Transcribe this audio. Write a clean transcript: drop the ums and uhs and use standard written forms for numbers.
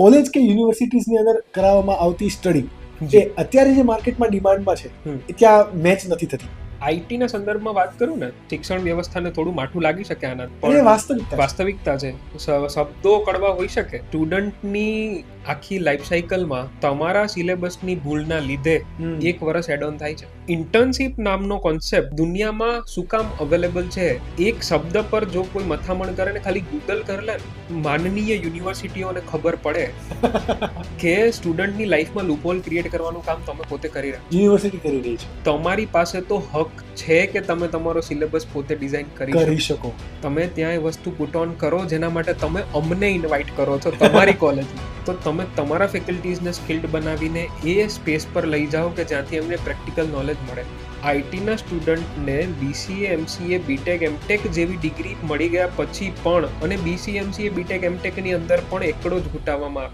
College કે યુનિવર્સિટીઝની અંદર કરાવવામાં આવતી સ્ટડી જી. એ અત્યારે જે માર્કેટમાં ડિમાન્ડમાં છે એ ત્યાં મેચ નથી થતી. આઈટીના સંદર્ભમાં વાત કરું ને, શિક્ષણ વ્યવસ્થાને થોડું માઠું લાગી શકે આના, એ પણ વાસ્તવિકતા છે. વાસ્તવિકતા છે. શબ્દો કડવા હોઈ શકે. સ્ટુડન્ટની આખી લાઈફ સાયકલમાં તમારા સિલેબસની ભૂલના લીધે 1 વર્ષ એડ ઓન થાય છે. ઇન્ટર્નશિપ નામનો કોન્સેપ્ટ દુનિયામાં શું કામ અવેલેબલ છે? એક શબ્દ પર જો કોઈ મથામણ કરે ને ખાલી ગૂગલ કરી લે, માનનીય યુનિવર્સિટીઓને ખબર પડે કે સ્ટુડન્ટની લાઈફમાં લૂપહોલ ક્રિએટ કરવાનું કામ તમે પોતે કરી રહ્યા છો. યુનિવર્સિટી કરી રહી છે. તમારી પાસે તો હક છે કે તમે તમારો સિલેબસ પોતે ડિઝાઇન કરી શકો. તમે ત્યાં એ વસ્તુ પુટ ઓન કરો જેના માટે તમે અમને ઇન્વાઇટ કરો છો તમારી કોલેજમાં. તો તમે તમારા ફેકલ્ટીઝને સ્કિલ્ડ બનાવીને એ સ્પેસ પર લઈ જાઓ કે જ્યાંથી એમને પ્રેક્ટિકલ નોલેજ મળે. આઈટીના સ્ટુડન્ટને બીસીએ, એમસીએ, બીટેક, એમટેક જેવી ડિગ્રી મળી ગયા પછી પણ, અને બીસીએ, એમસીએ, બીટેક, એમટેકની અંદર પણ એકડો જ ઘૂંટાવવામાં